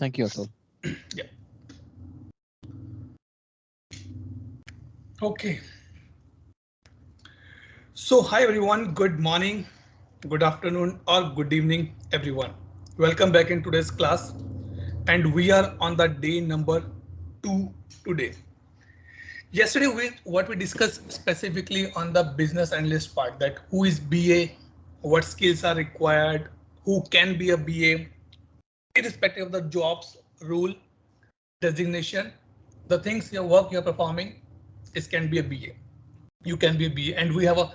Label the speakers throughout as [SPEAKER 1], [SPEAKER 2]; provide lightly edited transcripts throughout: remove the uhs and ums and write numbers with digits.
[SPEAKER 1] Thank you, Atul.
[SPEAKER 2] Yeah. Okay. So hi everyone, good morning, good afternoon or good evening everyone. Welcome back in today's class and we are on the day number 2 today. Yesterday what we discussed specifically on the business analyst part, that who is BA, what skills are required, who can be a BA, irrespective of the jobs, role, designation, the things your work you're performing, it can be a BA. You can be a BA, and we have a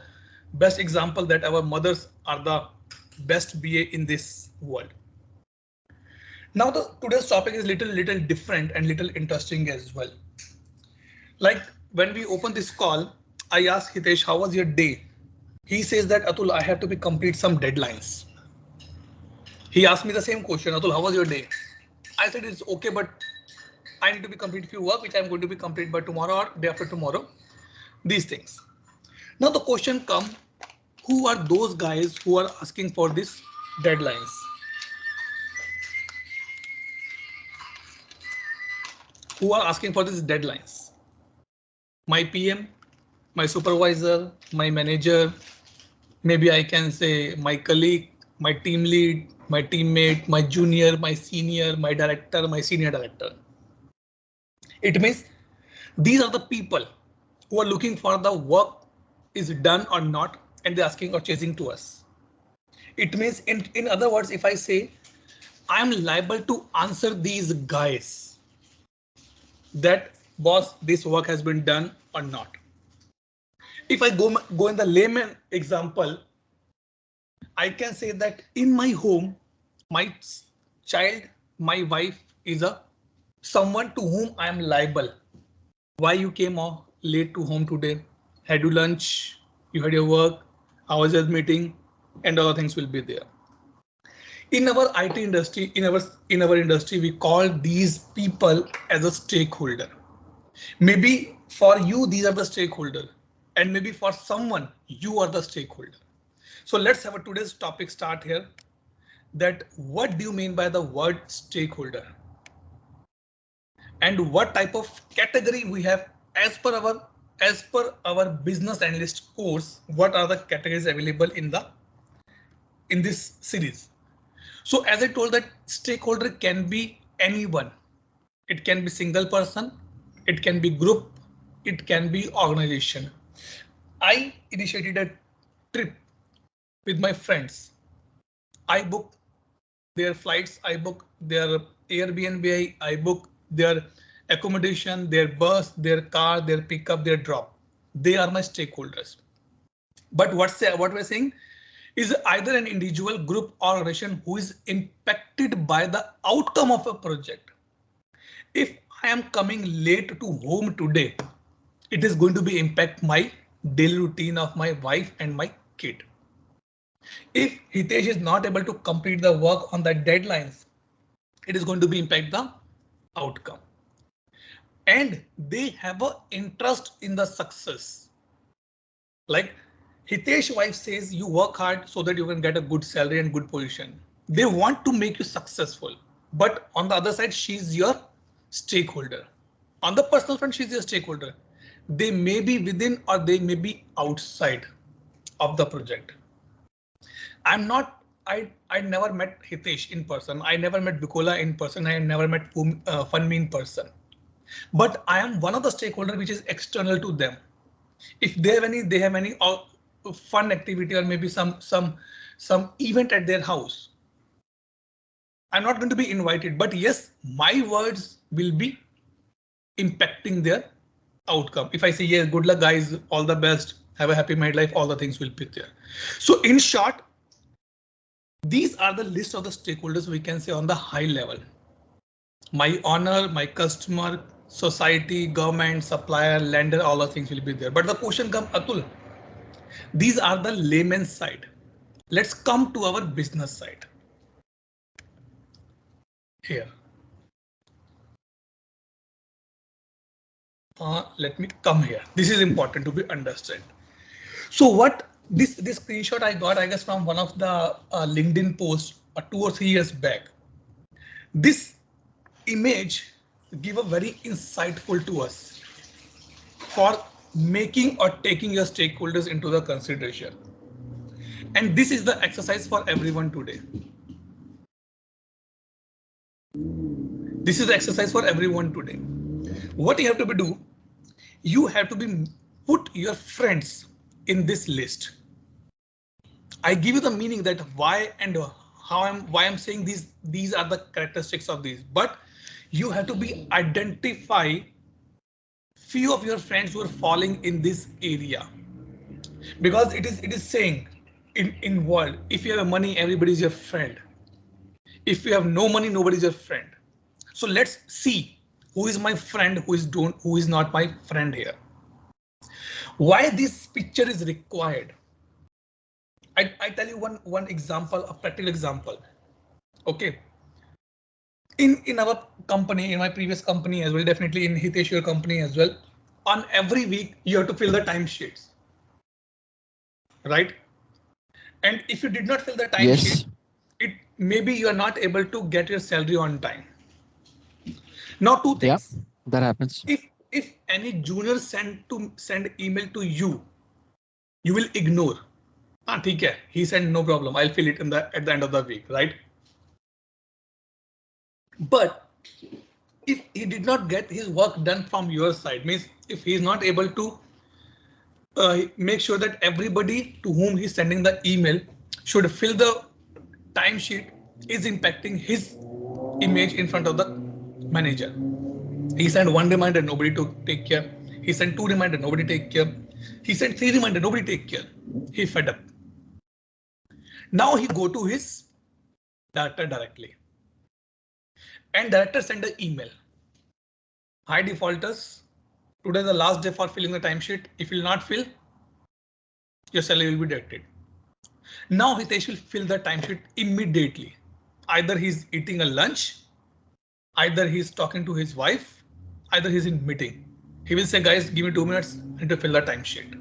[SPEAKER 2] best example that our mothers are the best BA in this world. Now the today's topic is little different and little interesting as well. Like when we open this call, I asked Hitesh, how was your day? He says that Atul, I have to be complete some deadlines. He asked me the same question, Atul, how was your day? I said it's okay, but I need to be complete few work, which I'm going to be complete by tomorrow or day after tomorrow. These things. Now the question comes, who are those guys who are asking for these deadlines? Who are asking for these deadlines? My PM, my supervisor, my manager, maybe I can say my colleague, my team lead, my teammate, my junior, my senior, my director, my senior director. It means these are the people who are looking for the work is done or not, and they're asking or chasing to us. It means in other words, if I say I'm liable to answer these guys that boss, this work has been done or not. If I go in the layman example, I can say that in my home, my child, my wife is a someone to whom I am liable. Why you came late to home today? Had you lunch? You had your work? How was your meeting? And other things will be there. In our IT industry, in our industry, we call these people as a stakeholder. Maybe for you, these are the stakeholder, and maybe for someone, you are the stakeholder. So let's have a today's topic start here. That what do you mean by the word stakeholder? And what type of category we have as per our business analyst course? What are the categories available in this series? So as I told that stakeholder can be anyone. It can be single person, it can be group, it can be organization. I initiated a trip with my friends. I book their flights, I book their Airbnb, I book their accommodation, their bus, their car, their pickup, their drop. They are my stakeholders. But what we're saying is either an individual, group, or organization who is impacted by the outcome of a project. If I am coming late to home today, it is going to be impact my daily routine of my wife and my kid. If Hitesh is not able to complete the work on the deadlines, it is going to be impact the outcome. And they have an interest in the success. Like Hitesh wife says, you work hard so that you can get a good salary and good position. They want to make you successful. But on the other side, she's your stakeholder. On the personal front, she's your stakeholder. They may be within or they may be outside of the project. I never met Hitesh in person. I never met Bukola in person. I never met Funmi in person. But I am one of the stakeholders which is external to them. If they have any fun activity or maybe some event at their house, I'm not going to be invited, but yes, my words will be impacting their outcome. If I say, yes, good luck guys, all the best, have a happy married life, all the things will be there. So in short, these are the list of the stakeholders we can say on the high level. My owner, my customer, society, government, supplier, lender, all the things will be there. But the question comes, Atul, these are the layman's side. Let's come to our business side. Here. Let me come here. This is important to be understood. So what this screenshot I got, I guess, from one of the LinkedIn posts 2 or 3 years back. This image give a very insightful to us for making or taking your stakeholders into the consideration. And this is the exercise for everyone today. This is the exercise for everyone today. What you have to do, you have to be put your friends in this list. I give you the meaning that why and why I'm saying these are the characteristics of these, but you have to be identify few of your friends who are falling in this area, because it is saying in world, if you have money, everybody is your friend. If you have no money, nobody is your friend. So let's see who is my friend, who is not my friend here. Why this picture is required? I tell you one example, a practical example. Okay. In our company, in my previous company as well, definitely in Hitesh, your company as well, on every week you have to fill the timesheets, right? And if you did not fill the timesheet,
[SPEAKER 1] Yes.
[SPEAKER 2] it maybe you are not able to get your salary on time. Now, two
[SPEAKER 1] Yeah,
[SPEAKER 2] things.
[SPEAKER 1] that happens.
[SPEAKER 2] If any junior send email to you, you will ignore. Ah, ठीक है, he said no problem, I'll fill it at the end of the week, right? But if he did not get his work done from your side, means if he is not able to make sure that everybody to whom he's sending the email should fill the timesheet, is impacting his image in front of the manager. He sent one reminder, nobody to take care. He sent two reminder, nobody take care. He sent three reminder, nobody take care. He fed up. Now he go to his director directly, and director send an email. Hi defaulters, today is the last day for filling the timesheet. If you will not fill, your salary will be deducted. Now Hitesh will fill the timesheet immediately. Either he's eating a lunch, either he's talking to his wife, either he's in meeting. He will say, guys, give me 2 minutes, I need to fill the timesheet.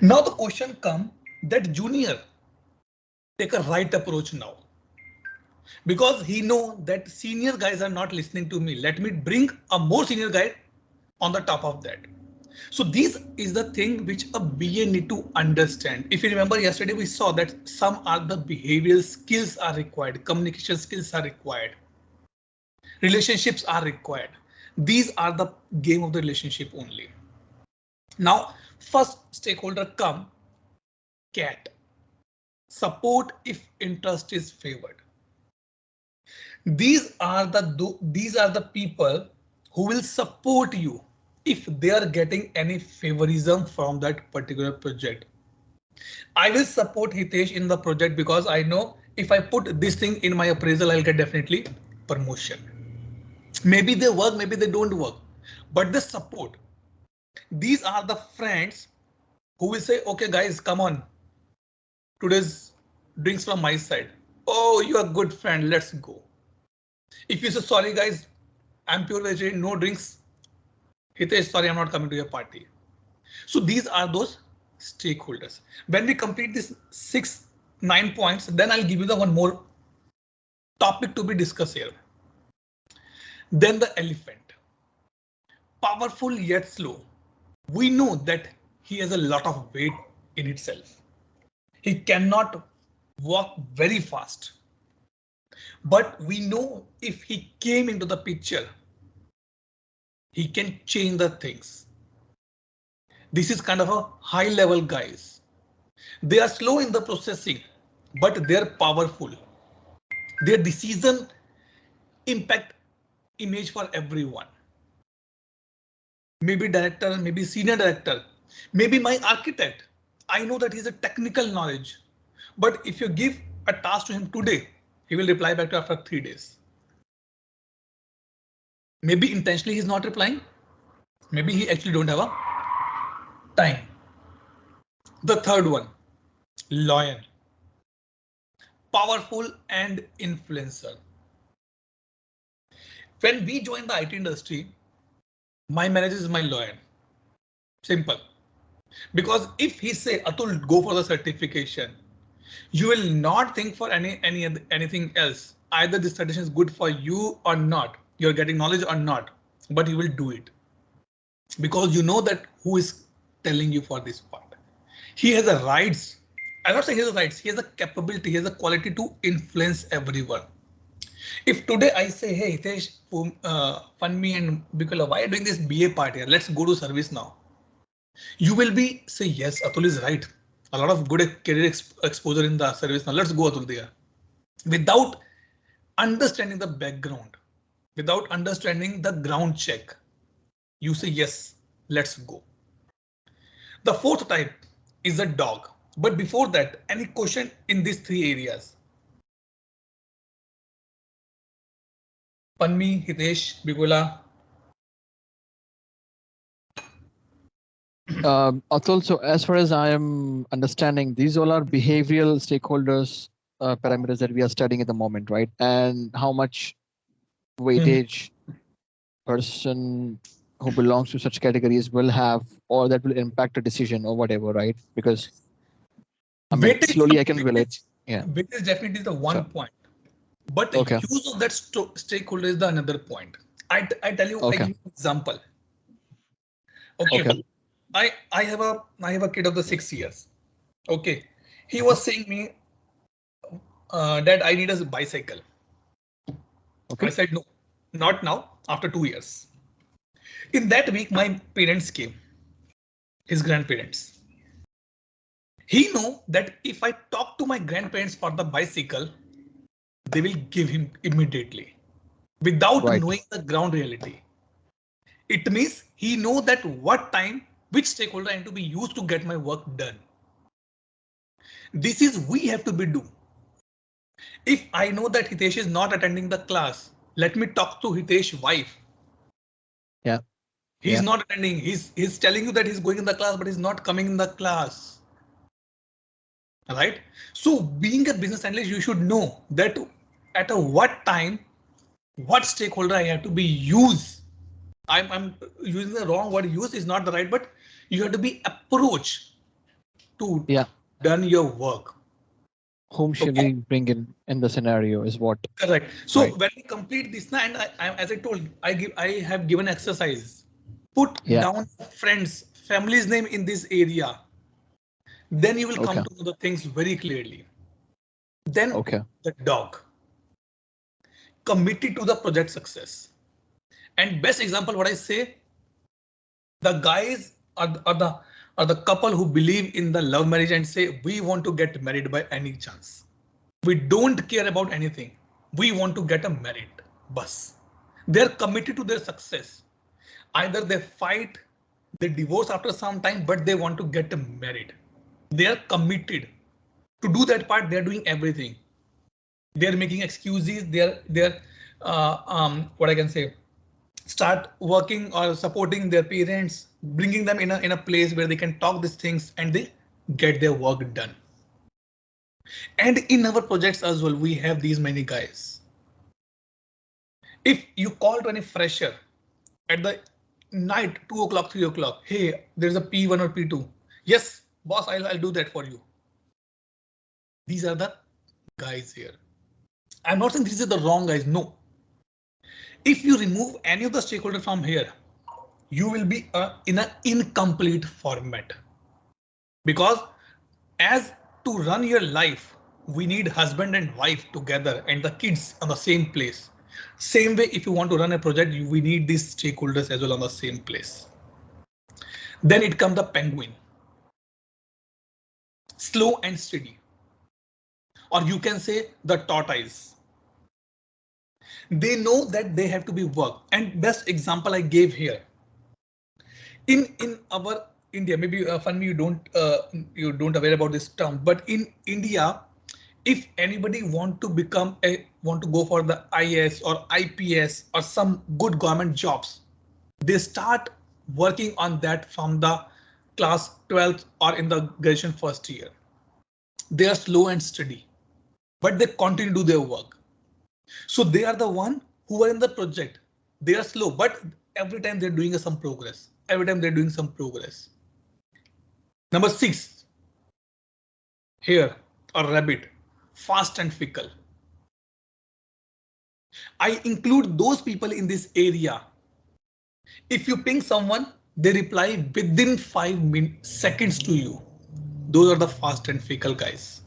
[SPEAKER 2] Now the question come that junior take a right approach now, because he know that senior guys are not listening to me. Let me bring a more senior guy on the top of that. So this is the thing which a BA need to understand. If you remember yesterday, we saw that some are the behavioral skills are required, communication skills are required, relationships are required. These are the game of the relationship only. Now, first stakeholder come, cat. Support if interest is favored. These are the people who will support you if they are getting any favorism from that particular project. I will support Hitesh in the project because I know if I put this thing in my appraisal, I'll get definitely promotion. Maybe they work, maybe they don't work, but the support. These are the friends who will say, okay, guys, come on. Today's drinks from my side. Oh, you are a good friend. Let's go. If you say, sorry, guys, I'm pure vegetarian, no drinks. Hitesh, sorry, I'm not coming to your party. So these are those stakeholders. When we complete this 9 points, then I'll give you the one more topic to be discussed here. Then the elephant. Powerful yet slow. We know that he has a lot of weight in itself. He cannot walk very fast. But we know if he came into the picture, he can change the things. This is kind of a high level guys. They are slow in the processing, but they're powerful. Their decision impact image for everyone. Maybe director, maybe senior director, maybe my architect. I know that he's a technical knowledge, but if you give a task to him today, he will reply back to after 3 days. Maybe intentionally he's not replying. Maybe he actually don't have a time. The third one, loyal, powerful and influencer. When we joined the IT industry, my manager is my lawyer. Simple. Because if he say, Atul, go for the certification, you will not think for anything else. either this suggestion is good for you or not, you're getting knowledge or not, but you will do it because you know that who is telling you for this part. He has a rights. I'm not saying he has a rights. He has a capability. He has a quality to influence everyone. If today I say, hey, Hitesh, Funmi and Bikola, why are you doing this BA part here? Let's go to service now. You will be say, yes, Atul is right. A lot of good career exposure in the service now. Let's go Atul there. Without understanding the background, without understanding the ground check, you say, yes, let's go. The fourth type is a dog. But before that, any question in these three areas? Panmi, Hitesh, Bikola.
[SPEAKER 1] Atul, so as far as I am understanding, these all are behavioral stakeholders parameters that we are studying at the moment, right? And how much weightage person who belongs to such categories will have, or that will impact a decision or whatever, right? Because I mean, slowly I can relate. Yeah.
[SPEAKER 2] Weightage definitely is the one point, but the
[SPEAKER 1] Okay.
[SPEAKER 2] use of that stakeholder is the another point. I tell you, I give you an example. Okay. I have a kid of the 6 years. Okay. He was saying me that I need a bicycle.
[SPEAKER 1] Okay.
[SPEAKER 2] I said no, not now, after 2 years. In that week, my parents came, his grandparents. He know that if I talk to my grandparents for the bicycle, they will give him immediately without knowing the ground reality. It means he know that what time, which stakeholder I need to be used to get my work done. This is we have to be do. If I know that Hitesh is not attending the class, let me talk to Hitesh's wife.
[SPEAKER 1] Yeah.
[SPEAKER 2] He's not attending. He's telling you that he's going in the class, but he's not coming in the class. Right? So being a business analyst, you should know that at a what time, what stakeholder I have to be used. I'm using the wrong word. Use is not the right, but you have to be approached to done your work.
[SPEAKER 1] Whom should we bring in the scenario is what.
[SPEAKER 2] Correct. So when we complete this, and as I told, I have given exercise. Put down friends, family's name in this area. Then you will come to know the things very clearly. Then the dog. Committed to the project success. And best example, what I say, the guys are the couple who believe in the love marriage and say we want to get married by any chance. We don't care about anything. We want to get married. Bus. They're committed to their success. Either they fight, they divorce after some time, but they want to get married. They are committed to do that part. They're doing everything. They're making excuses. They're what I can say, start working or supporting their parents, bringing them in a place where they can talk these things and they get their work done. And in our projects as well, we have these many guys. If you call to any fresher at the night, 2 o'clock, 3 o'clock, hey, there's a P1 or P2. Yes, boss, I'll do that for you. These are the guys here. I'm not saying these are the wrong guys. No. If you remove any of the stakeholder from here, you will be in an incomplete format. Because as to run your life, we need husband and wife together and the kids on the same place. Same way, if you want to run a project, we need these stakeholders as well on the same place. Then it comes the penguin. Slow and steady. Or you can say the tortoise. They know that they have to be worked. And best example I gave here. In our India, maybe Funmi, you don't aware about this term, but in India, if anybody want to go for the IAS or IPS or some good government jobs, they start working on that from the class 12th or in the graduation first year. They are slow and steady, but they continue to do their work. So they are the one who are in the project. They are slow, but every time they're doing some progress. Every time they're doing some progress. Number 6. Here, a rabbit, fast and fickle. I include those people in this area. If you ping someone, they reply within 5 seconds to you. Those are the fast and fickle guys.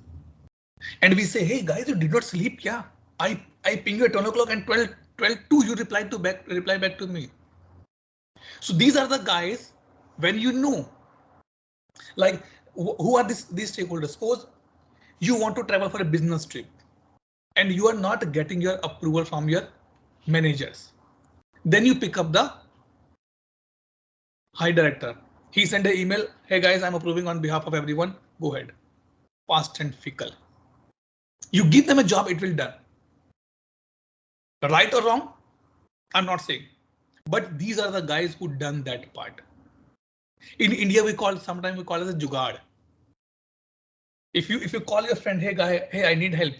[SPEAKER 2] And we say, hey guys, you did not sleep. Yeah, I ping you at 10 o'clock and 12:2 you reply back to me. So these are the guys when you know, like who are these stakeholders. Suppose you want to travel for a business trip and you are not getting your approval from your managers. Then you pick up the high director. He sent an email, hey guys, I'm approving on behalf of everyone. Go ahead. Fast and fickle. You give them a job, it will done. Right or wrong? I'm not saying. But these are the guys who done that part. In India, sometimes we call it a jugaad. If you call your friend, hey guy, hey, I need help.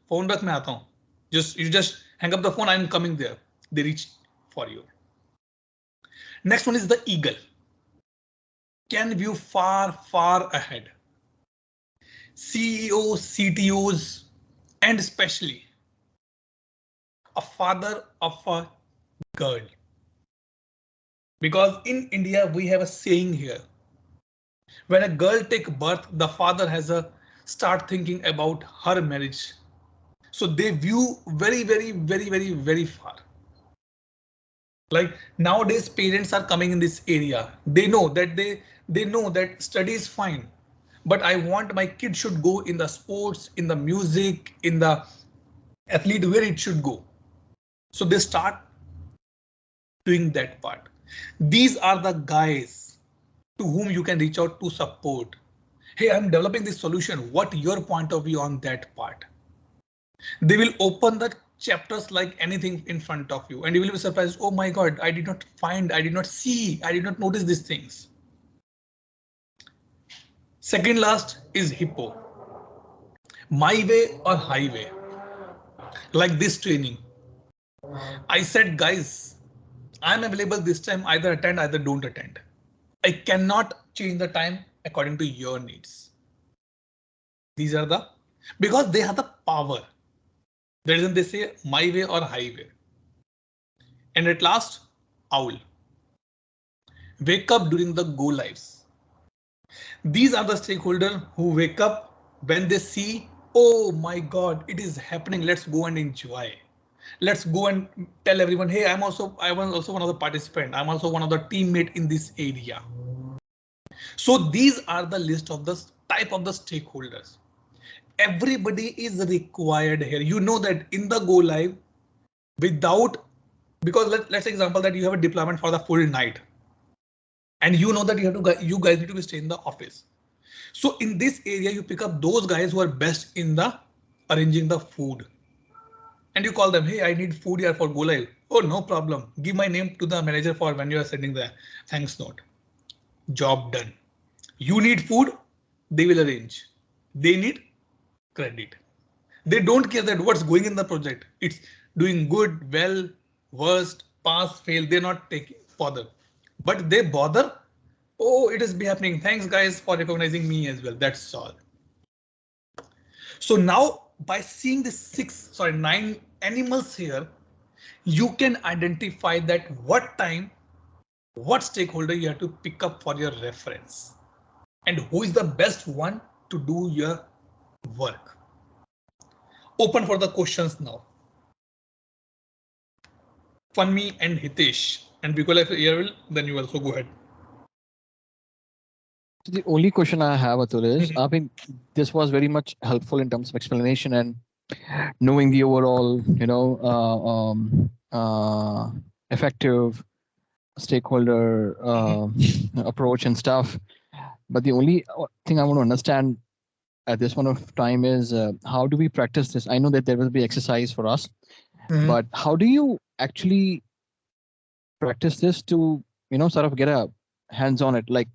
[SPEAKER 2] Phone रख मैं आता हूँ. You just hang up the phone, I'm coming there. They reach for you. Next one is the eagle. Can view far ahead. CEOs, CTOs, and especially a father of a girl. Because in India, we have a saying here. When a girl takes birth, the father has a start thinking about her marriage. So they view very far. Like nowadays, parents are coming in this area. They know that they know that study is fine, but I want my kid should go in the sports, in the music, in the athlete where it should go. So they start doing that part. These are the guys to whom you can reach out to support. Hey, I'm developing this solution. What your point of view on that part? They will open the chapters like anything in front of you and you will be surprised. Oh my God, I did not find, I did not see, I did not notice these things. Second last is hippo. My way or highway. Like this training. I said, guys, I'm available this time, either attend, either don't attend. I cannot change the time according to your needs. These are because they have the power. The reason they say my way or highway. And at last, owl. Wake up during the go lives. These are the stakeholders who wake up when they see, oh my God, it is happening. Let's go and enjoy. Let's go and tell everyone, hey, I was also one of the participants. I'm also one of the teammate in this area. So these are the list of the type of the stakeholders. Everybody is required here. You know that in the go live, because let's say example that you have a deployment for the full night. And you know that you guys need to stay in the office. So in this area, you pick up those guys who are best in the arranging the food. And you call them, hey, I need food here for go live. Oh, no problem. Give my name to the manager for when you are sending the thanks note. Job done. You need food, they will arrange. They need credit. They don't care that what's going in the project. It's doing good, well, worst, pass, fail. They're not taking bother. But they bother. Oh, it is be happening. Thanks guys for recognizing me as well. That's all. So now by seeing the 9 animals here, you can identify that what stakeholder you have to pick up for your reference and who is the best one to do your work. Open for the questions now. Funmi and Hitesh, and because if you will, then you also go ahead.
[SPEAKER 1] So the only question I have, Atul, is I mean, this was very much helpful in terms of explanation and knowing the overall, effective stakeholder approach and stuff. But the only thing I want to understand at this point of time is how do we practice this? I know that there will be exercise for us, but how do you actually practice this to, sort of get a hands on it? Like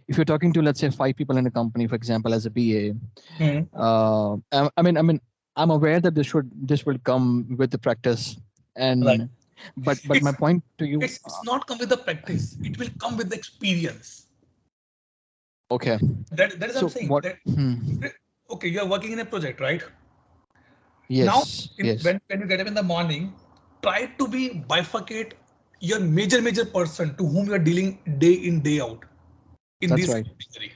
[SPEAKER 1] if you're talking to, let's say 5 people in a company, for example, as a BA, I'm aware that this will come with the practice and right. but my point to you,
[SPEAKER 2] it's not come with the practice, it will come with the experience.
[SPEAKER 1] Okay.
[SPEAKER 2] That is so what I'm saying. Okay, you are working in a project, right? Now,
[SPEAKER 1] Yes. Yes.
[SPEAKER 2] when you get up in the morning, try to be bifurcate your major person to whom you are dealing day in, day out in
[SPEAKER 1] That's
[SPEAKER 2] this
[SPEAKER 1] right.
[SPEAKER 2] category.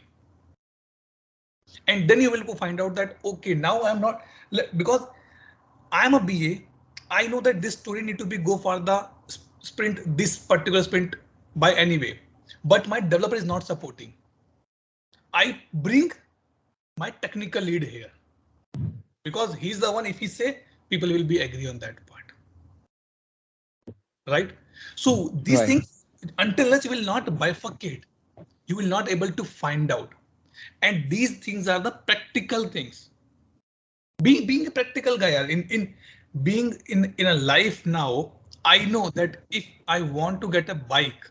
[SPEAKER 2] And then you will find out that, okay, now I'm not, because I'm a BA, I know that this story need to be go for the sprint, this particular sprint by any way, but my developer is not supporting. I bring my technical lead here because he's the one, if he say, people will be agree on that part. Right? So these
[SPEAKER 1] Right.
[SPEAKER 2] things, until unless you will not bifurcate, you will not able to find out. And these things are the practical things. Being a practical guy, in being in a life now, I know that if I want to get a bike,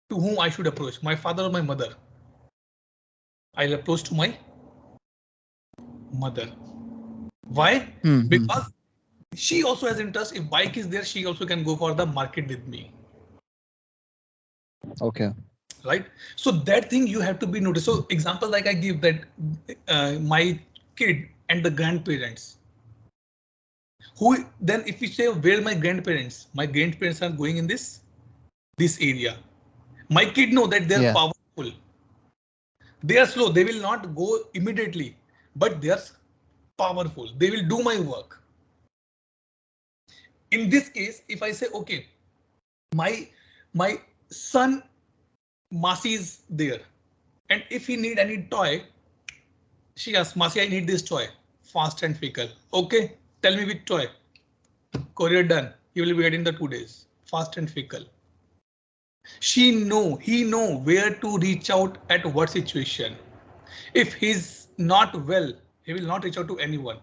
[SPEAKER 2] to whom I should approach, my father or my mother? I'll approach to my mother. Why?
[SPEAKER 1] Hmm.
[SPEAKER 2] Because she also has interest. If bike is there, she also can go for the market with me.
[SPEAKER 1] Okay.
[SPEAKER 2] Right? So that thing you have to be noticed. So example like I give that my kid and the grandparents. Who then, if we say where my grandparents are going in this area. My kid know that they're
[SPEAKER 1] Yeah.
[SPEAKER 2] powerful. They are slow. They will not go immediately, but they are powerful. They will do my work. In this case, if I say, okay, my my son Masi is there, and if he need any toy, she asks Masi, I need this toy, fast and fickle. Okay, tell me which toy. Courier done. You will be getting the 2 days. Fast and fickle. He know where to reach out at what situation. If he's not well, he will not reach out to anyone.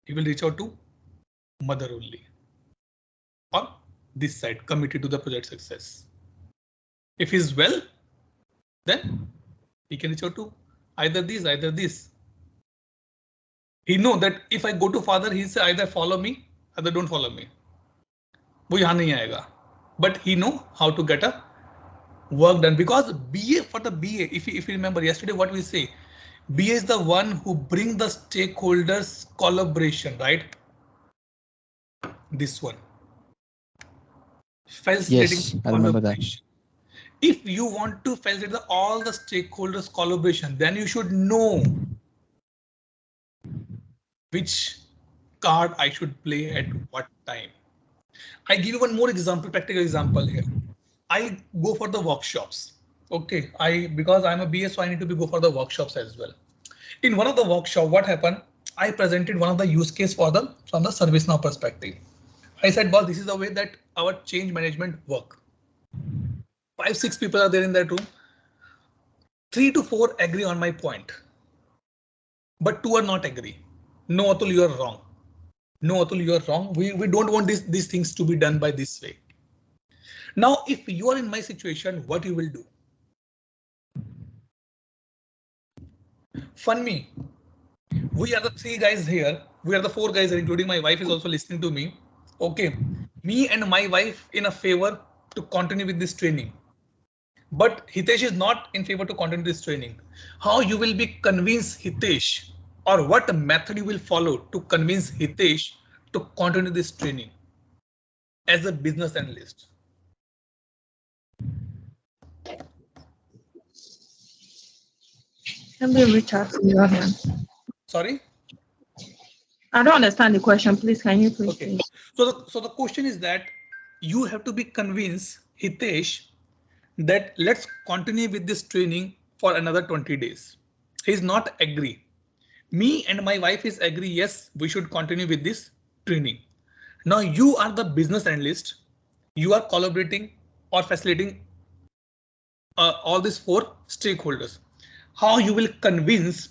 [SPEAKER 2] He will reach out to mother only, or this side committed to the project success. If he's well, then he can reach out to either these, either this. He know that if I go to father, he say either follow me, either don't follow me. वो यहाँ नहीं आएगा. But he know how to get a work done, because BA, for the BA, if you remember yesterday what we say, BA is the one who bring the stakeholders collaboration, right? This one. Facilitating
[SPEAKER 1] Yes. I remember that.
[SPEAKER 2] collaboration. If you want to facilitate all the stakeholders collaboration, then you should know which card I should play at what time. I give you one more example, practical example here. I go for the workshops. Okay, because I'm a BA, so I need to go for the workshops as well. In one of the workshop, what happened? I presented one of the use case for the from the ServiceNow perspective. I said, boss, this is the way that our change management work. 5, 6 people are there in that room. 3 to 4 agree on my point, but 2 are not agree. No, Atul, you are wrong. No, Atul, you are wrong. We don't want these things to be done by this way. Now, if you are in my situation, what you will do? Fun me. We are the 3 guys here. We are the 4 guys, including my wife is also listening to me. Okay. Me and my wife in a favor to continue with this training. But Hitesh is not in favor to continue this training. How you will be convince Hitesh, or what method you will follow to convince Hitesh to continue this training as a business analyst?
[SPEAKER 3] Let me reach out to you again.
[SPEAKER 2] Sorry?
[SPEAKER 3] I don't understand the question. Please, can you please?
[SPEAKER 2] Okay. So the question is that you have to be convinced Hitesh that let's continue with this training for another 20 days. He's not agree. Me and my wife is agree, yes, we should continue with this training. Now you are the business analyst. You are collaborating or facilitating all these 4 stakeholders. How you will convince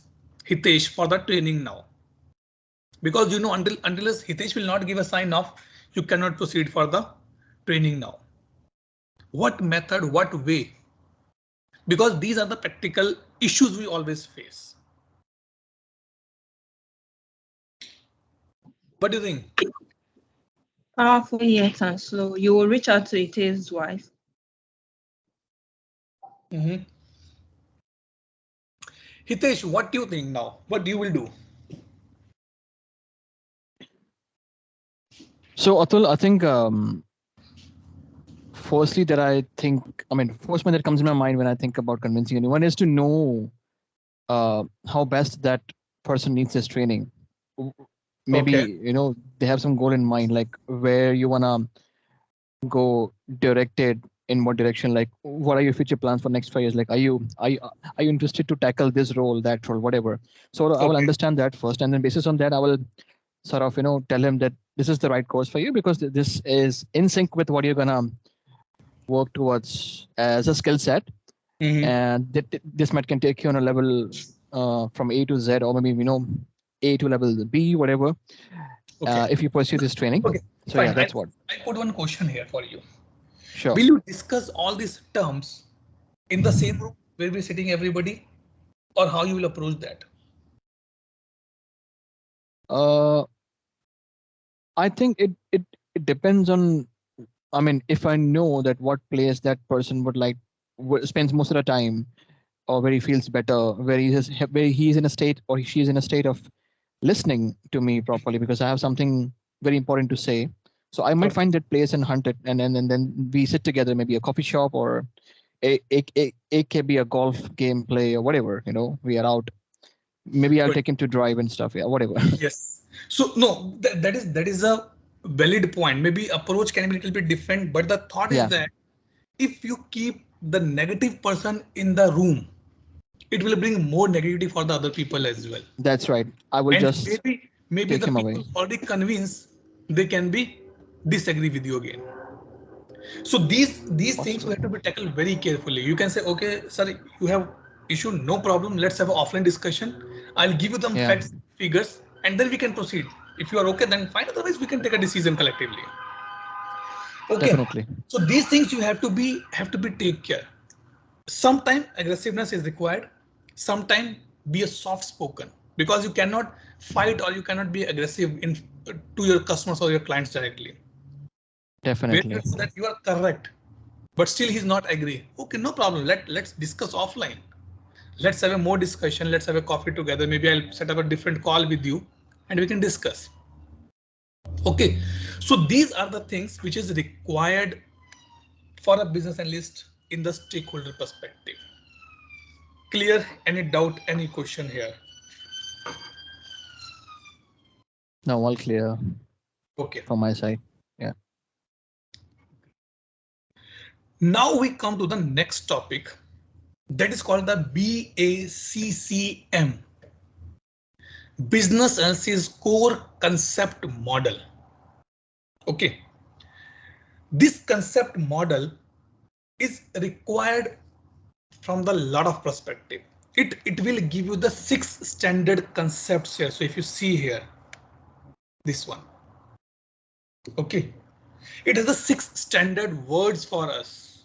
[SPEAKER 2] Hitesh for the training now? Because you know, until Hitesh will not give a sign off, you cannot proceed for the training now. What method, what way? Because these are the practical issues we always face. What do you think?
[SPEAKER 3] Powerful yet and slow. You will reach out to Ite's wife.
[SPEAKER 2] Hitesh, what do you think now? What you will do?
[SPEAKER 1] So Atul, I think firstly that first one that comes in my mind when I think about convincing anyone is to know how best that person needs this training. Maybe
[SPEAKER 2] Okay.
[SPEAKER 1] they have some goal in mind, like where you wanna go directed in what direction. Like, what are your future plans for next 5 years? Like, are you interested to tackle this role, that role, whatever? So I will
[SPEAKER 2] Okay.
[SPEAKER 1] understand that first, and then basis on that, I will sort of tell him that this is the right course for you because this is in sync with what you're gonna work towards as a skill set,
[SPEAKER 2] Mm-hmm.
[SPEAKER 1] and this might can take you on a level from A to Z, or maybe A to level B, whatever,
[SPEAKER 2] Okay.
[SPEAKER 1] if you pursue this training.
[SPEAKER 2] Okay.
[SPEAKER 1] So yeah,
[SPEAKER 2] Fine.
[SPEAKER 1] that's what.
[SPEAKER 2] I put one question here for you.
[SPEAKER 1] Sure.
[SPEAKER 2] Will you discuss all these terms in the same room where we're sitting everybody, or how you will approach that?
[SPEAKER 1] Uh, I think it depends on. I mean, if I know that what place that person would like, spends most of the time, or where he feels better, where he's in a state or she's in a state of listening to me properly because I have something very important to say. So I might
[SPEAKER 2] Okay.
[SPEAKER 1] find that place and hunt it, and then we sit together, maybe a coffee shop, or it can be a golf game play or whatever. We are out. Maybe I'll
[SPEAKER 2] Good.
[SPEAKER 1] take him to drive and stuff. Yeah, whatever.
[SPEAKER 2] Yes. So no, that is a valid point. Maybe approach can be a little bit different, but the thought is
[SPEAKER 1] Yeah,
[SPEAKER 2] that if you keep the negative person in the room, it will bring more negativity for the other people as well.
[SPEAKER 1] that's right. I will
[SPEAKER 2] And
[SPEAKER 1] just
[SPEAKER 2] maybe
[SPEAKER 1] take
[SPEAKER 2] the
[SPEAKER 1] him
[SPEAKER 2] people
[SPEAKER 1] away.
[SPEAKER 2] already convinced, they can be disagree with you again. So these things we
[SPEAKER 1] Possible.
[SPEAKER 2] have to be tackled very carefully. You can say, okay, sir, you have issue, no problem. Let's have an offline discussion. I'll give you some
[SPEAKER 1] Yeah,
[SPEAKER 2] facts, figures, and then we can proceed. If you are okay, then fine. Otherwise, we can take a decision collectively. Okay.
[SPEAKER 1] definitely.
[SPEAKER 2] So these things you have to be take care. Sometimes aggressiveness is required. Sometimes be a soft spoken, because you cannot fight or you cannot be aggressive in to your customers or your clients directly. Where you
[SPEAKER 1] Definitely.
[SPEAKER 2] know that you are correct, but still he's not agree. Okay, no problem. Let's discuss offline. Let's have a more discussion. Let's have a coffee together. Maybe I'll set up a different call with you and we can discuss. Okay, so these are the things which is required for a business analyst in the stakeholder perspective. Clear? Any doubt, any question here?
[SPEAKER 1] No, all clear
[SPEAKER 2] Okay.
[SPEAKER 1] from my side. Yeah.
[SPEAKER 2] Now we come to the next topic, that is called the BACCM, Business Analysis Core Concept Model. Okay, this concept model is required from the lot of perspective. It will give you the 6 standard concepts here. So if you see here, this one, okay, it is the 6 standard words for us: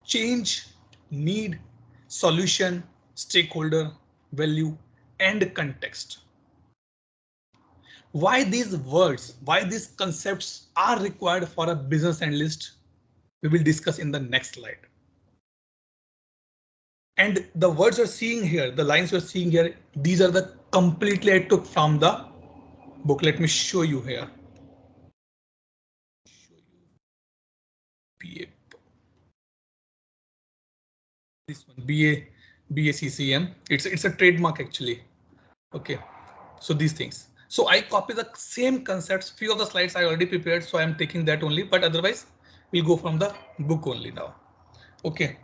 [SPEAKER 2] change, need, solution, stakeholder, value, and context. Why these words, why these concepts are required for a business analyst, we will discuss in the next slide. And the words you're seeing here, the lines you're seeing here, these are the completely I took from the book. Let me show you here. BA, this one, BACCM. It's a trademark actually. Okay, so these things. So I copy the same concepts. Few of the slides I already prepared, so I'm taking that only. But otherwise, we'll go from the book only now. Okay.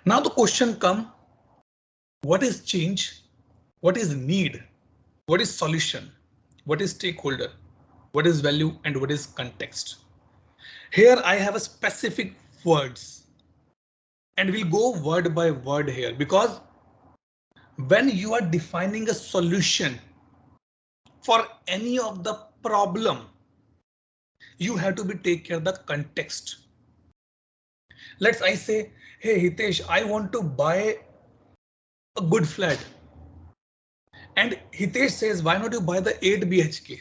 [SPEAKER 2] Now the question come: what is change? What is need? What is solution? What is stakeholder? What is value? And what is context? Here I have a specific words, and we'll go word by word here, because when you are defining a solution for any of the problem, you have to be take care of the context. Let's I say, hey Hitesh, I want to buy a good flat. And Hitesh says, why not you buy the 8 BHK?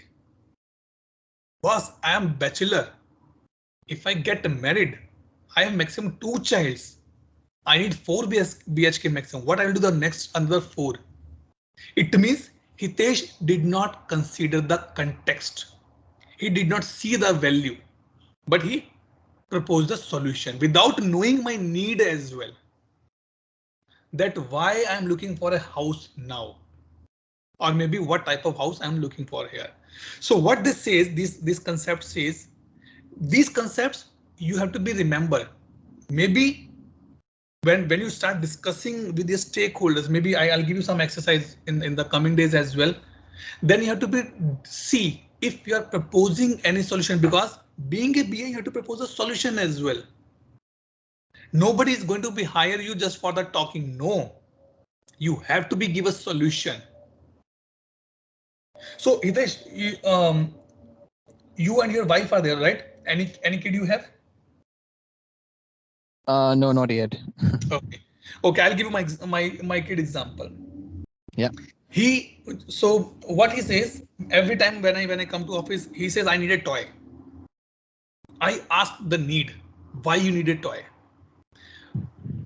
[SPEAKER 2] Boss, I am bachelor. If I get married, I have maximum 2 childs. I need 4 BHK maximum. What I will do the next another 4? It means Hitesh did not consider the context. He did not see the value, but he proposed a solution without knowing my need as well. That why I'm looking for a house now, or maybe what type of house I'm looking for here. So what this says, this concept says, these concepts you have to be remember. Maybe when you start discussing with your stakeholders, maybe I'll give you some exercise in the coming days as well. Then you have to be see if you are proposing any solution, because being a BA you have to propose a solution as well. Nobody is going to be hire you just for the talking. No, you have to be give a solution. So Hitesh, you and your wife are there, right? Any kid you have?
[SPEAKER 1] No, not yet.
[SPEAKER 2] Okay. Okay, I'll give you my kid example.
[SPEAKER 1] Yeah.
[SPEAKER 2] So what he says every time when I come to office, he says I need a toy. I ask the need. Why you need a toy?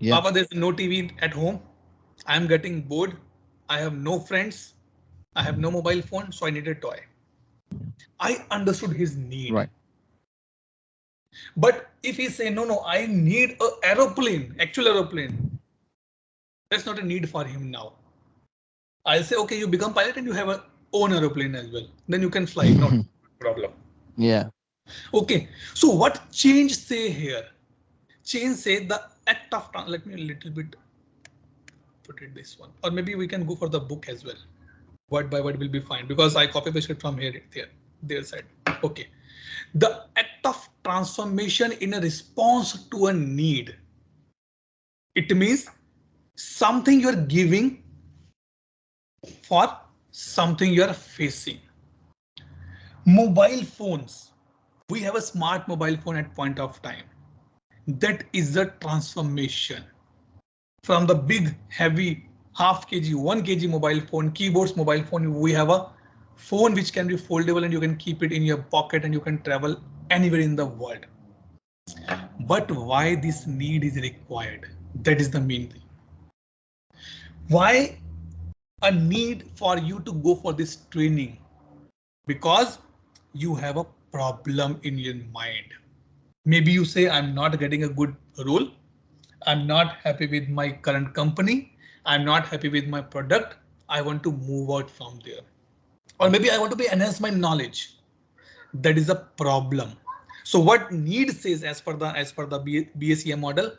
[SPEAKER 1] Yeah.
[SPEAKER 2] Papa, there's no TV at home. I'm getting bored. I have no friends. I have no mobile phone, so I need a toy. I understood his need.
[SPEAKER 1] Right.
[SPEAKER 2] But if he say no, I need an aeroplane, actual aeroplane. That's not a need for him now. I'll say, okay, you become pilot and you have a own aeroplane as well. Then you can fly, not problem.
[SPEAKER 1] Yeah.
[SPEAKER 2] Okay, so what change say here? Change say the act of, let me a little bit put it this one, or maybe we can go for the book as well. Word by word will be fine because I copy pasted from here, their side. Okay, the act of transformation in a response to a need. It means something you're giving for something you're facing. Mobile phones. We have a smart mobile phone at point of time. That is the transformation from the big heavy half kg 1 kg mobile phone, keyboards mobile phone. We have a phone which can be foldable and you can keep it in your pocket and you can travel anywhere in the world. But why this need is required? That is the main thing. Why a need for you to go for this training? Because you have a problem in your mind. Maybe you say, I'm not getting a good role. I'm not happy with my current company. I'm not happy with my product. I want to move out from there. Or maybe I want to enhance my knowledge. That is a problem. So what need says as per the BACM model,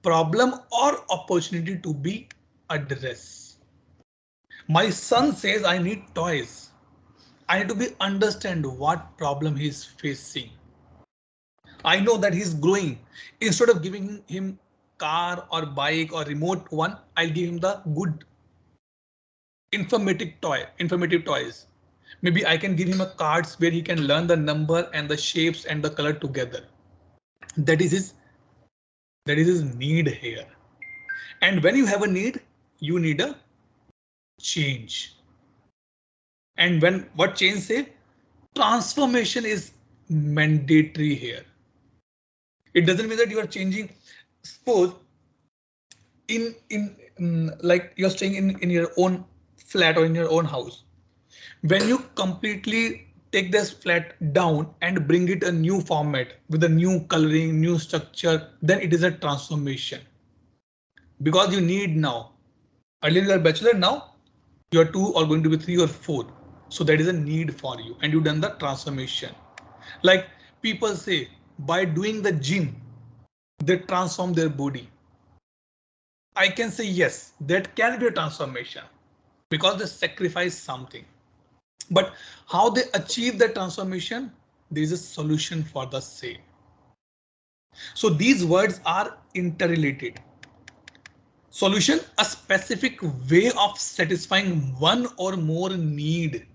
[SPEAKER 2] problem or opportunity to be addressed. My son says I need toys. I need to be understand what problem he's facing. I know that he's growing. Instead of giving him car or bike or remote one, I'll give him the good informative toys. Maybe I can give him a cards where he can learn the number and the shapes and the color together. That is his need here. And when you have a need, you need a change. And when what change say? Transformation is mandatory here. It doesn't mean that you are changing. Suppose like you're staying in your own flat or in your own house. When you completely take this flat down and bring it a new format with a new coloring, new structure, then it is a transformation. Because you need now. Earlier you are bachelor, now you are 2 or going to be 3 or 4. So that is a need for you and you've done the transformation. Like people say by doing the gym, they transform their body. I can say yes, that can be a transformation because they sacrifice something. But how they achieve the transformation, there is a solution for the same. So these words are interrelated. Solution, a specific way of satisfying one or more need.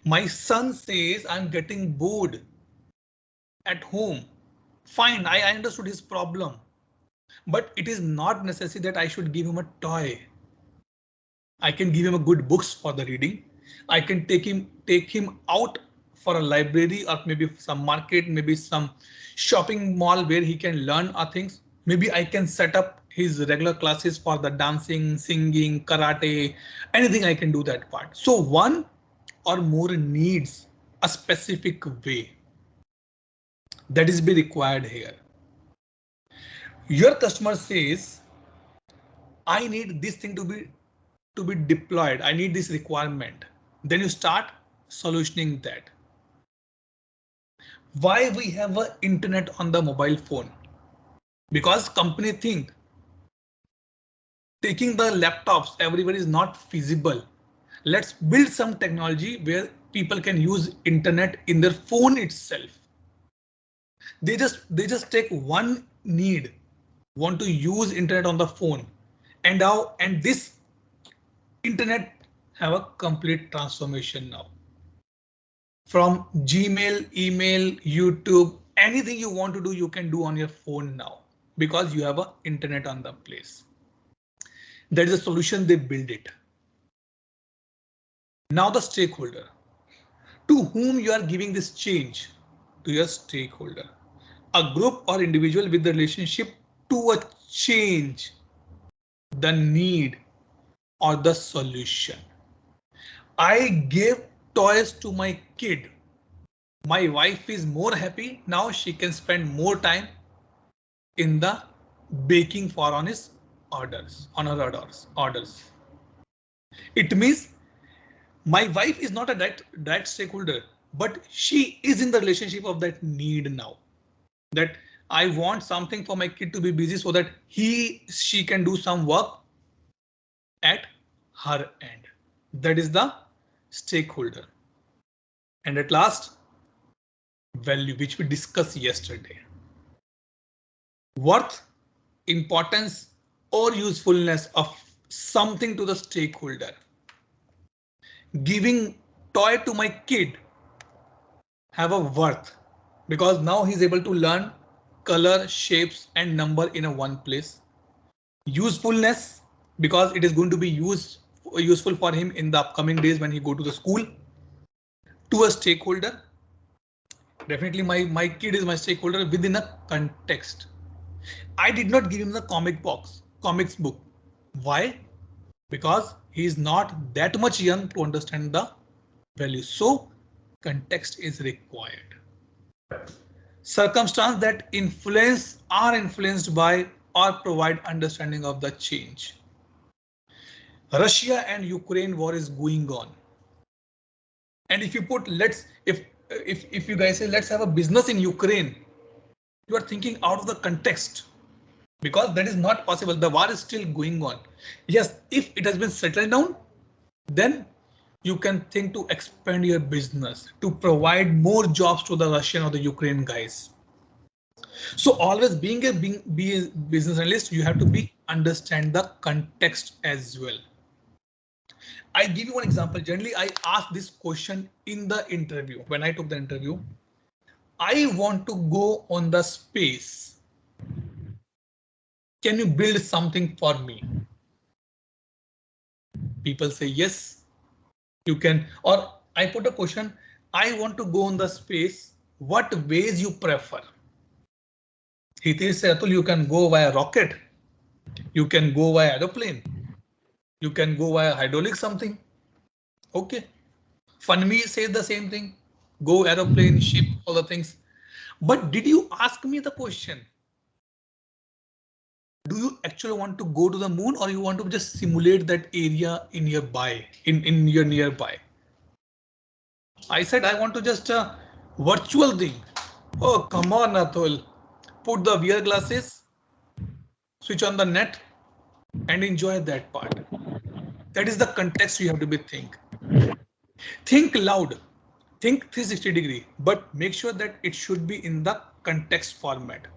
[SPEAKER 2] My son says I'm getting bored at home. Fine, I understood his problem. But it is not necessary that I should give him a toy. I can give him a good books for the reading. I can take him out for a library or maybe some market, maybe some shopping mall where he can learn things. Maybe I can set up his regular classes for the dancing, singing, karate, anything I can do that part. So one or more needs a specific way. That is be required here. Your customer says, I need this thing to be deployed. I need this requirement. Then you start solutioning that. Why we have a internet on the mobile phone? Because company think taking the laptops everywhere is not feasible. Let's build some technology where people can use internet in their phone itself. They just take one need, want to use internet on the phone, and now this internet have a complete transformation now. From Gmail, email, YouTube, anything you want to do, you can do on your phone now because you have a internet on the place. That is a solution, they build it. Now the stakeholder. To whom you are giving this change? To your stakeholder. A group or individual with the relationship to a change, the need or the solution. I gave toys to my kid. My wife is more happy. Now she can spend more time in the baking for on his orders, on her orders. It means my wife is not a direct stakeholder, but she is in the relationship of that need now. That I want something for my kid to be busy so that she can do some work at her end. That is the stakeholder. And at last, value, which we discussed yesterday. Worth, importance, or usefulness of something to the stakeholder. Giving toy to my kid have a worth because now he's able to learn color, shapes, and number in a one place. Usefulness because it is going to be useful for him in the upcoming days when he go to the school. To a stakeholder, definitely my kid is my stakeholder within a context. I did not give him the comics book. Why? Because he is not that much young to understand the value. So context is required. Circumstances that are influenced by or provide understanding of the change. Russia and Ukraine war is going on. And if you put if you guys say let's have a business in Ukraine, you are thinking out of the context because that is not possible. The war is still going on. Yes, if it has been settled down, then you can think to expand your business to provide more jobs to the Russian or the Ukraine guys. So always being a business analyst, you have to understand the context as well. I give you one example. Generally, I ask this question in the interview. When I took the interview, I want to go on the space. Can you build something for me? People say yes, you can. Or I put a question. I want to go on the space. What ways you prefer? Hitesh said, Atul, you can go via rocket. You can go via aeroplane. You can go via hydraulic something. Okay. Funmi says the same thing. Go aeroplane, ship, all the things. But did you ask me the question? Do you actually want to go to the moon or you want to just simulate that area in your nearby? I said I want to just a virtual thing. Oh, come on, Atul. Put the VR glasses, switch on the net and enjoy that part. That is the context you have to think. Think loud, think 360 degree, but make sure that it should be in the context format.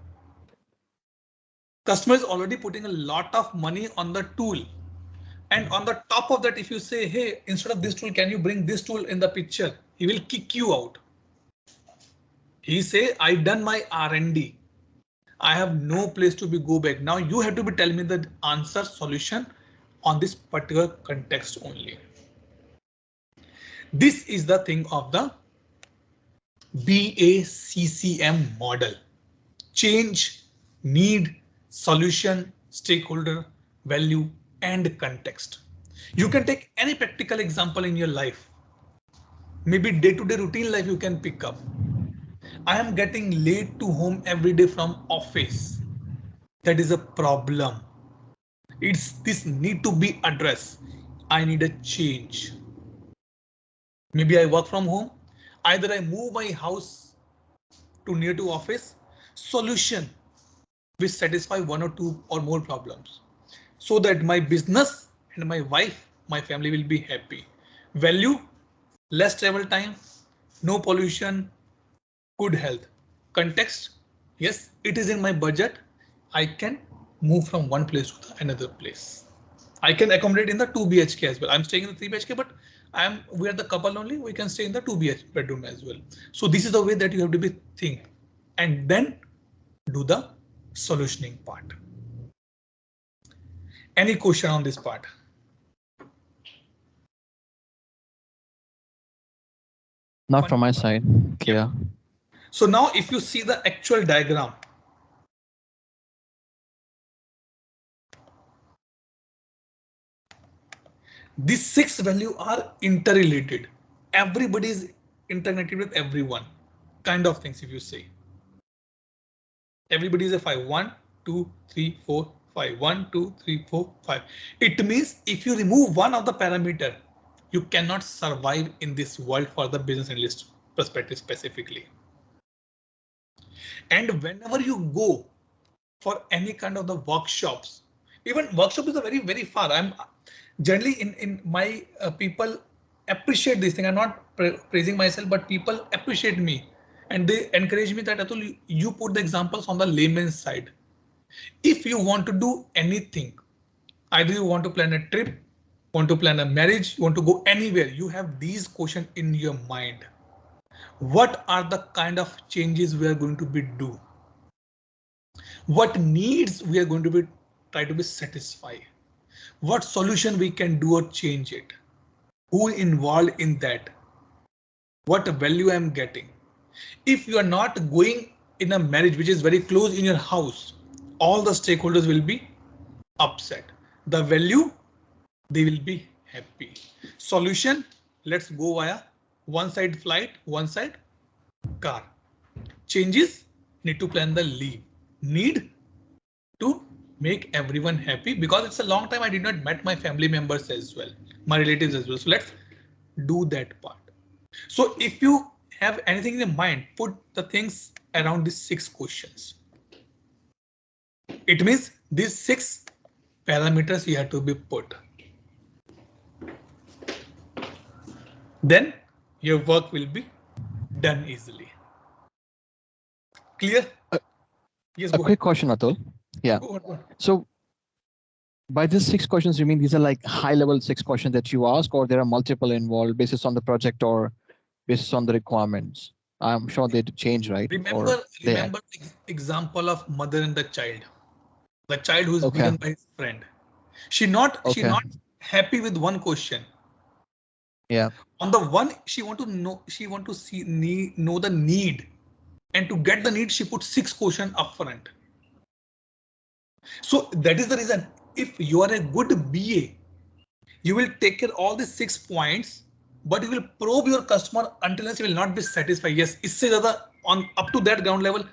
[SPEAKER 2] Customer is already putting a lot of money on the tool. And on the top of that, if you say, hey, instead of this tool, can you bring this tool in the picture? He will kick you out. He say, I done my R&D. I have no place to go back. Now you have to be telling me the answer solution on this particular context only. This is the thing of the BACCM model. Change, need, solution, stakeholder, value, and context. You can take any practical example in your life. Maybe day-to-day routine life you can pick up. I am getting late to home every day from office. That is a problem. It's this need to be addressed. I need a change. Maybe I work from home. Either I move my house to near to office. Solution which satisfy one or two or more problems so that my business and my wife, my family will be happy. Value, less travel time, no pollution, good health. Context, yes, it is in my budget. I can move from one place to another place. I can accommodate in the 2 BHK as well. I'm staying in the 3 BHK, but we are the couple only. We can stay in the 2 BHK bedroom as well. So this is the way that you have to be think, and then do the solutioning part. Any question on this part?
[SPEAKER 1] Not from my side. Clear.
[SPEAKER 2] So now if you see the actual diagram, these 6 values are interrelated. Everybody is interconnected with everyone. Kind of things if you say. Everybody is a 5. 1, 2, 3, 4, 5. 1, 2, 3, 4, 5. It means if you remove one of the parameter, you cannot survive in this world for the business analyst perspective specifically. And whenever you go for any kind of the workshops, even workshop is a very far. I'm generally in my people appreciate this thing. I'm not praising myself, but people appreciate me and they encourage me that Atul, you put the examples on the layman's side. If you want to do anything, either you want to plan a trip, want to plan a marriage, you want to go anywhere, you have these questions in your mind. What are the kind of changes we are going to be do? What needs we are going to be try to be satisfied? What solution we can do or change it? Who involved in that? What value I'm getting? If you are not going in a marriage which is very close in your house, all the stakeholders will be upset. The value, they will be happy. Solution, let's go via one side flight, one side car. Changes, need to plan the leave. Need to make everyone happy because it's a long time I did not met my family members as well, my relatives as well. So let's do that part. So if you have anything in your mind, put the things around these 6 questions. It means these 6 parameters you have to be put. Then your work will be done easily. Clear? Yes.
[SPEAKER 1] A quick question, Atul. Yeah.
[SPEAKER 2] Go on.
[SPEAKER 1] So by these 6 questions, you mean these are like high level 6 questions that you ask, or there are multiple involved basis on the project or basis on the requirements? I'm sure they change, right?
[SPEAKER 2] Remember the example of mother and the child who is beaten by his friend. She not happy with one question.
[SPEAKER 1] Yeah.
[SPEAKER 2] On the one, she want to know the need, and to get the need, she put 6 questions upfront. So that is the reason. If you are a good BA, you will take care all these 6 points, but you will probe your customer until he will not be satisfied. Yes, इससे ज़्यादा on up to that ground level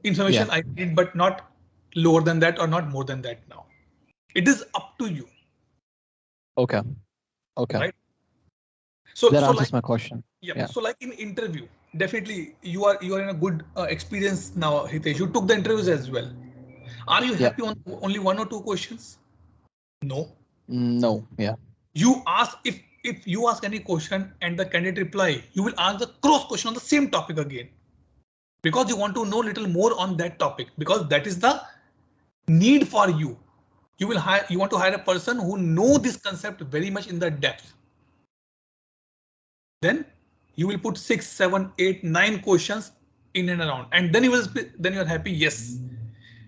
[SPEAKER 2] information I need, but not lower than that or not more than that now. It is up to you.
[SPEAKER 1] Okay.
[SPEAKER 2] Right. So
[SPEAKER 1] that answers
[SPEAKER 2] like,
[SPEAKER 1] my question.
[SPEAKER 2] Yeah. So like in interview, definitely you are in a good experience now, Hitesh. You took the interviews as well. Are you happy on only 1 or 2 questions? No.
[SPEAKER 1] No. Yeah.
[SPEAKER 2] You ask if you ask any question and the candidate reply, you will ask the cross question on the same topic again, because you want to know little more on that topic, because that is the need for you. You want to hire a person who know this concept very much in the depth. Then you will put 6, 7, 8, 9 questions in and around, and then you are happy. Yes,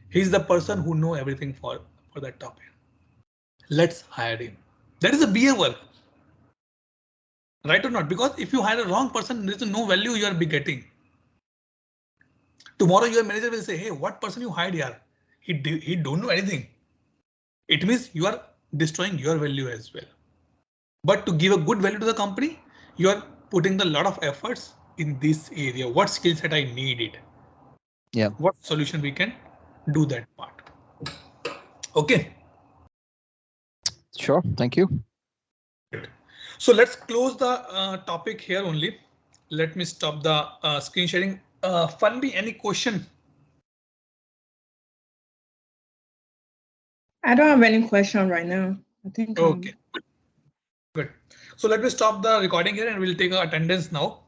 [SPEAKER 2] he's the person who know everything for that topic. Let's hire him. That is a BA work. Right or not? Because if you hire a wrong person, there is no value you are be getting. Tomorrow your manager will say, hey, what person you hired here? He don't know anything. It means you are destroying your value as well. But to give a good value to the company, you are putting a lot of efforts in this area. What skill set I need it?
[SPEAKER 1] Yeah.
[SPEAKER 2] What solution we can do that part? Okay.
[SPEAKER 1] Sure. Thank you.
[SPEAKER 2] So let's close the topic here only. Let me stop the screen sharing. Funby, any question?
[SPEAKER 3] I don't have any question right now. I think.
[SPEAKER 2] Okay. Good. So let me stop the recording here and we'll take our attendance now.